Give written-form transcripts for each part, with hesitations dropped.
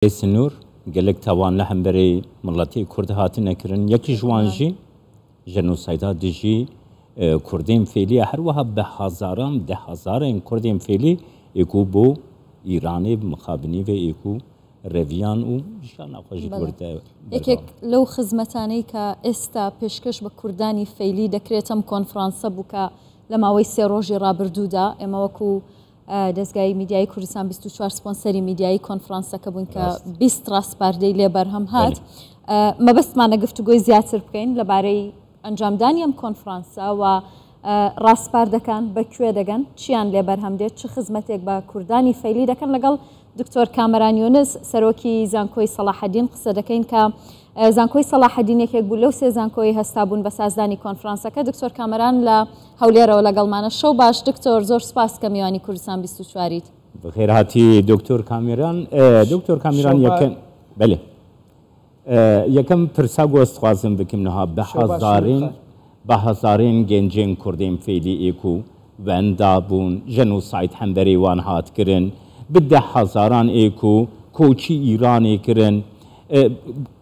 سنور قالك توان لهم بري ملتي كرد هاتنا كرن يكي جوانجي جنوسايدا دجي كردين فيلي هروها بهزاران ده هزارين كردين فيلي يكو بو إيراني مخابني و يكو ريفيان و جان أخوش كرد يكيك لو خزمتاني كإستا بيشكش بكرداني فيلي دكريتم كونفرانسا بوكا لما ويسي روجي رابردودا اما وكو دەستگای میدیای کوردستان 24 سپۆنسەری میدیایی کۆنفرانسەکە بوون کە 20 ڕاستپاردەی لێ بەرهەم هات مەبەستمانە گفتوگۆی زیاتر بکەین لەبارەی ئەنجامدانی ئەم کۆنفرانسە و ڕاستپاردەکان بەکوێ دەگەن چیان لێ بەرهەم دێت چ خزمەتێک بە کوردانی فەیلی دەکەن لەگەڵ دکتۆر کامەران یۆنس سەرۆکی زانکۆی سەلاحەدین قسە دەکەین کە زانکۆی سەلاحەدین یەکێک بوو لەو سێ زانکۆی هەستا بوون بە سازدانی کۆنفرانسەکە دکتۆر کامەران لە هەولێرەوە لەگەڵمانە شەو باش دکتۆر زۆر سپاس کە میوانی کوردستان 24 بخیر هاتی دکتۆر کامێران دکتۆر کامێران یەکەم بەێ یەکەم پرسا گۆستخوازم بکەمنەها بە هەزارین گەنجێن کوردین فێلی ئێکو وەندا بوون ژەنۆساید هەمبەرێ وان هاتکردن بدە هەزاران ئێکو کۆچی ئیرانێ کردن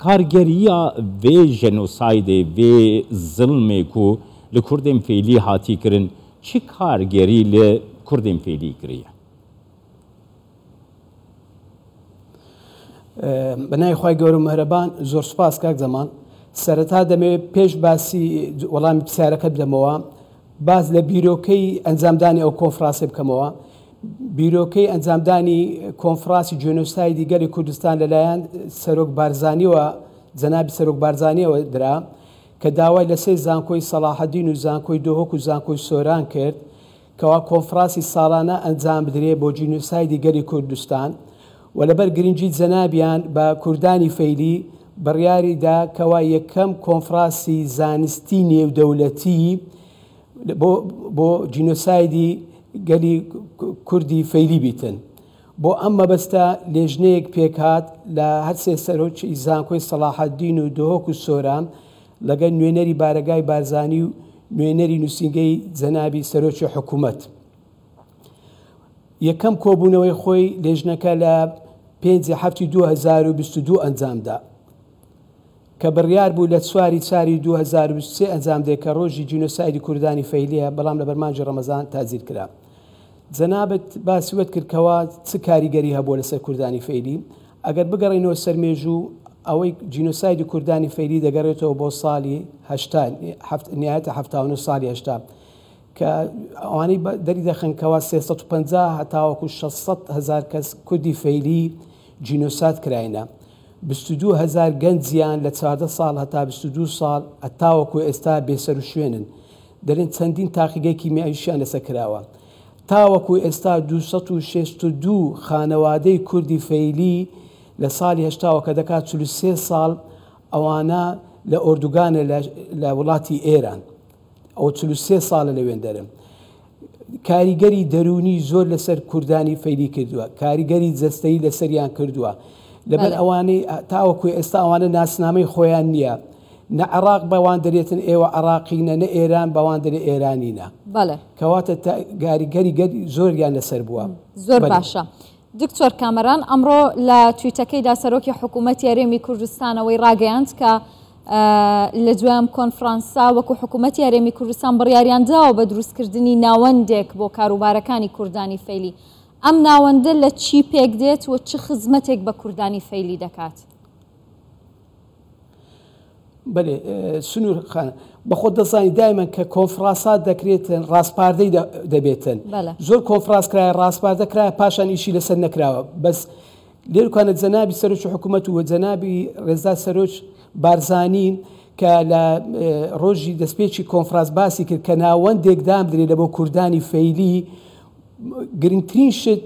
کارگەریە vê jenosaydê vê zilmê ku li Kurdên fêlî hatî kirin çi kargerî li Kurdên fêlî kiriye? بەنای خی گەورە مەهرەبان زۆر سوپاس کاک زەمان سەرەتا دەمەوێت پێش باسی وەڵامی پرسیارەکە بدەمەوە باز لە بیرۆکەی ئەنجامدانی ئەو کۆنفرانسێ بکەمەوە بیرۆکەی ئەنجامدانی کۆنفرانسی جێنۆسایدی گەلی کوردستان لەلایەن سەرۆک بارزانیەوە جەنابی سەرۆک بارزانیەوە درا کە داوای لە سێ زانکۆی سەلاحەدین و زانکۆی دۆهۆک و زانکۆی سۆران کرد کەوا کۆنفرانسی ساڵانە ئەنجام بدرێ بۆ جێنۆسایدی گەلی کوردستان و لەبەر گرنگی جەنابیان بە کوردانی فەیلی بڕیاریدا کەوا یەکەم کۆنفرانسی زانستی نێودەوڵەتی بۆ جێنۆسایدی گەلی کوردی فەیلی بیتن بۆ ئەم مەبەستە لێژنەیەک پێکات لە هەرسێ سەرۆکی زانکۆی سەلاحەدین و دۆهۆک و سۆران لەگەڵ نوێنەری بارگای بارزانی و نوێنەری نووسینگەی جەنابی سەرۆکی حکوومەت یەکەم کۆبوونەوەی خۆی لێژنەکە لە 5/7/2022 ئەنجامدا کە بڕیار بوو لە 4/4/2023 ئەنجام دێت کە ڕۆژی جینۆسایدی کوردانی فەیلیە بەڵام لە بەرمانجی ڕەمەزان تازیر کرا جەنابەت باسیوەت کردکەوە چ کاریگەری هەبووە لەسەر کوردانی فەیلی ئەگەر بگەڕێنەوە سەرمێژوو ئەوەی جینۆسایدی کوردانی فەیلی دەگەڕێتەوە بۆ ساڵی نهایەتە 79 ساڵی 80 کە ئەوانەی دەری دەخەنکەوە 350 هەتاوەکو 600,000 کەس کوردی فەیلی جینۆسایت کراینە 22,000 گەنجیان لە 14 ساڵ هەتا 22 ساڵ هەتاوەکو ئێستا بێسەر و شوێنن دەرێن چەندین تاقیگەی کیمیاییشیان لەسەر کراوە تاوەکو ئێستا 262 خانەوادەی کوردی فەیلی لە ساڵی هەشتاوە کە دەکات 43 ساڵ ئەوانە لە ئۆردوگانە لە وڵاتی ئێران ئەو 43 ساڵە لەوێن دەرم کاریگەری دەرونی زۆر لەسەر کوردانی فەیلی کردووە کاریگەری جەستەیی لەسەریان کردووە لەبەر ئەوانەی تاوەکو ئێستا ئەوانە ناسنامەی خۆیان نییە نە عێراق بەوان دەرێتن ئێوە عێراقینە نە ئێران بەوان دەرێ ئێرانینە کەواتە کاریگەری زۆریان لەسەر بووە زۆر باشە دکتۆر کامەران ئەمڕۆ لە تویتەکەیدا سەرۆکی حکوومەتی هەرێمی کوردستانەوەی ڕاگەیاند کە لە دوام کۆنفرانسا وەکو حکوومەتی هەرێمی کوردستان بڕیاریان داوە بە دروستکردنی ناوەندێک بۆ کاروبارەکانی کوردانی فەیلی ئەم ناوەندە لە چی پێک دێت و چ خزمەتێک بە کوردانی فەیلی دەکات بەێ سنوور خانە بەخۆ دەزانی دایمەن کە کۆنفرانسات دەکرێتن ڕاستپاردەی دەبێتن زۆر کۆنفرانس کرایە ڕاستپاردە کرایە پاشان ئیشی لەسەر نەکراوە بەس لێرکانە جەنابی سەرۆکی حکوومەت و جەنابی ڕێزا سەرۆک بارزانین کە لە ڕۆژی دەستپێکی کۆنفرانس باسی کرد کە ناوەندێک دام درێت لە بۆ کوردانی فەیلی گرنگترین شت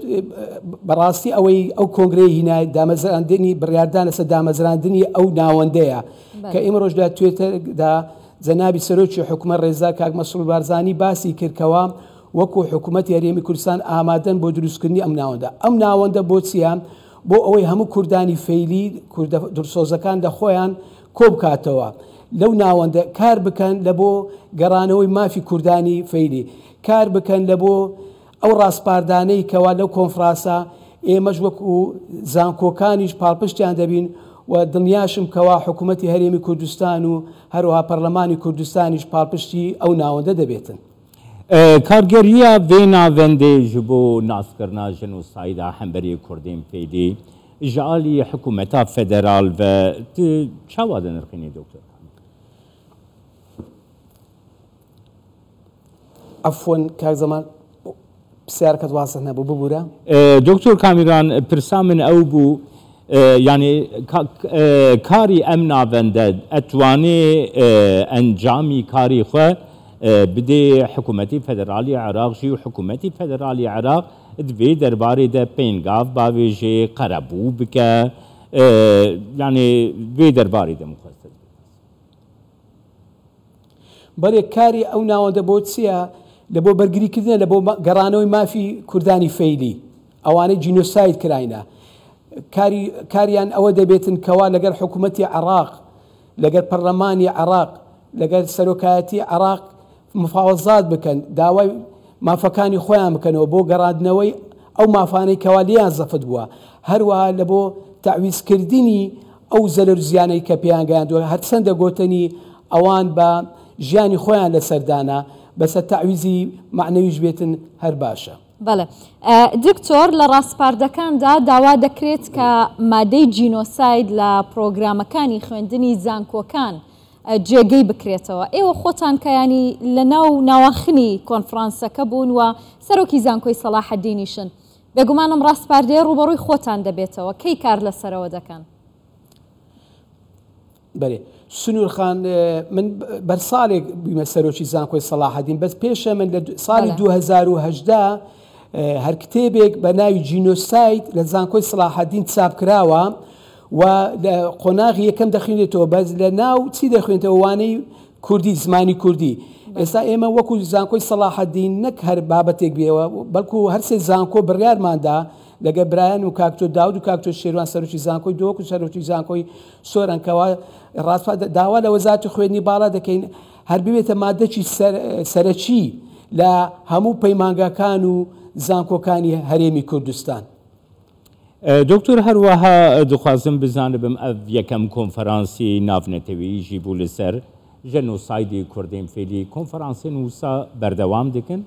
بەڕاستی ئەوەی ئەو کۆنگرەی هینای دامەزراندنی بڕیاردان لەسەر دامەزراندنی ئەو ناوەندەیە کە ئێمە ڕۆژدا توێتەردا جەنابی سەرۆکی حکوومەت ڕێزا کاک مەسعود بارزانی باسی کردکەوە وەکو حکوومەتی هەرێمی کوردستان ئامادەن بۆ دروستکردنی ئەم ناوەندە بۆ چیان بۆ ئەوەی هەموو کوردانی فەیلی دورسۆزەکان لە خۆیان کۆ بکاتەوە لەو ناوەندە کار بکەن لە بۆ گەڕانەوەی مافی کوردانی فەیلی کار بکەن لە بۆ ئەو ڕاستپاردانەی کەوا لەو کۆنفرانسا ئێمەش وەکو زانکۆکانیش پاڵپشتیان دەبین و دڵنیاشم کەوا حکوومەتی هەرێمی کوردستان و هەروەها پەرلەمانی کوردستانیش پاڵپشتی ئەو ناوەندە دەبێتن. کارگەریە vê navendê ji bo naskirina jenosayda hemberî Kurdên fêlî ji alî hikûmeta federal ve tu çawa dinirxînî doktor? عفوا کاک زەمان پرسیارەکەت واضح نەبوو ببوورە. دکتۆر کامیران پرسا من ئەو بوو yani karî em navende etwanê encamî karî xwe bidê hikûmetî federalî Iraq jî û hikûmetî federalî Iraq di vê derbarê de pêngav bavêjê qerebû bike yani vê derbarê de mixweste بەڵێ کاری ئەو ناوەندە بۆ چییە لە بۆ بەرگریکردنە لە بۆ گەڕانەوەی مافی کوردانی فەیلی ئەوانەی جینۆساید کراینە کاریان ئەوە دەبێتن کەوا لەگەر حکوومەتی عێراق لەگەر پەرلەمانی عێراق لەگەر سەرۆکایەتی عێراق مفاوەزات بکەن داوای مافەکانی خۆیان بکەنەوە بۆ گەڕاندنەوەی ئەو مافانەی کەوا لیان زەفت بووە هەروەها لە بۆ تەعویزکردنی ئەو زەلەر زیانەی کە پێیان گەیاندووە هەرچەندە گۆتنی ئەوان بە ژیانی خۆیان لەسەردانا بەسە تەعویزی معنەویش بێتن هەر باشە. بەڵێ دکتۆر لە ڕاستپاردەکاندا داوا دەکرێت کە مادەی جینۆساید لە پرۆگرامەکانی خوێندنی زانکۆکان جێگەی بکرێتەوە. ئێوە خۆتان کەیانی لە ناو ناواخنی کۆنفرانسەکە بوون و سەرۆکی زانکۆی سەلاحەدینیشن بێگومانم ڕاستپاردەیە ڕوبەڕووی خۆتان دەبێتەوە کەی کار لەسەرەوە دەکەن؟ بەێ سنوورخان من بەرساڵێک بوومە سەرۆکی زانکۆی سەلاحەدین بەس پێشە من لە ساڵی 2010 هەر کتێبێک بە ناوی جینۆساید لە زانکۆی سەلاحەدین چاپ کراوە و لە قۆناغی یەکەم دەخوێنێتەوە بەس لە ناو چی دەخوێنێتەوە وانەی کوردی زمانی کوردی. ئێستا ئێمە وەکو زانکۆی سەلاحەدین نەک هەر بابەتێک بێەوە بەڵکو هەرسێ زانکۆ بڕیارماندا لەگە برایەن و کاکتۆ داود و کاکتۆ شێروان سەرۆکی زانکۆی دۆک و سەرۆکی زانکۆی سۆرانکەوە ڕاستپا داوا لە وەزارەتی خوێندنی باڵا دەکەین هەر ببێتە مادەی سەرەکی لە هەموو پەیمانگاکان و زانکۆکانی هەرێمی کوردستان. دکتۆر هەروەها دخوازم بزانم ئەv یەکەم کۆنفەرانسی ناونەتەوەییژی بوو لەسەر ژەنۆسایدی کوردێن فێلی کۆنفەرانسێن وسا بەردەوام دەکەن؟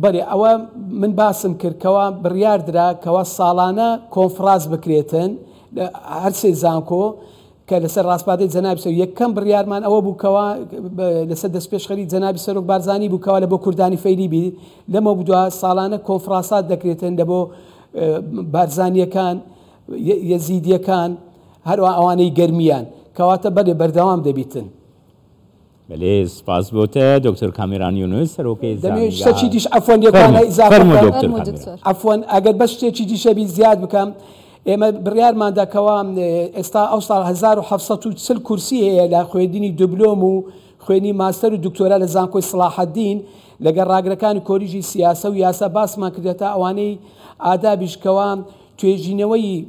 بەێ ئەوە من باسم کردکەوە بڕیاردرا کەەوە ساڵانە کۆنفراز بکرێتن هەرسێ زانکۆ کە لەسەر ڕاستپادەی جەنابی سەر یەکەم بڕیارمان ئەوە بووکەوە لەسەر دەستپێشخەری جەنابی سەرۆک بارزانی بووکەوە لە بۆ کوردانی فەیلی بی لەمە بووە ساڵانە کۆنفرانسات دەکرێتن لە بۆ بارزانیەکان یەزیدیەکان هەروە ئەوانەی گەرمیان کەواتە بەێ بەردەوام دەبیتن. بەێ سپاس بۆتە دکتۆر کامیران یونس سەرۆکەی شتێکی دیش ئەفۆن ئەفۆن ئەگەر بە شتێکی دیشەبی زیاد بکەم ئێمە بڕیارمانداکەوە ئێستا ئەو ساڵ 1740 کورسی هەیە لە خوێندنی دوبلۆم و خوێنی ماستەر و دکتۆرا لە زانکۆی سەلاحەدین لەگەڵ ڕاگرەکانی کۆریژی سیاسە و یاسا باسمان کردێتە ئەوانەی ئادابیشکەوە توێژینەوەی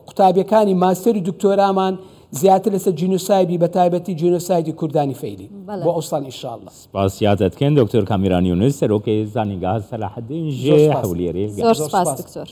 قوتابیەکانی ماستەر و دکتۆرامان زیاتر لەسەر جینۆسایدی بە تایبەتی جینۆسایدی کوردانی فەیلی بۆ ئەوسان ئینشاءالله. سپاسیاتەکەن دکتۆر کامیران یونس سەرۆکەی زانینگاها سەلاحەدین ژێ هەولێرێ. زۆر سپاس دکتۆر.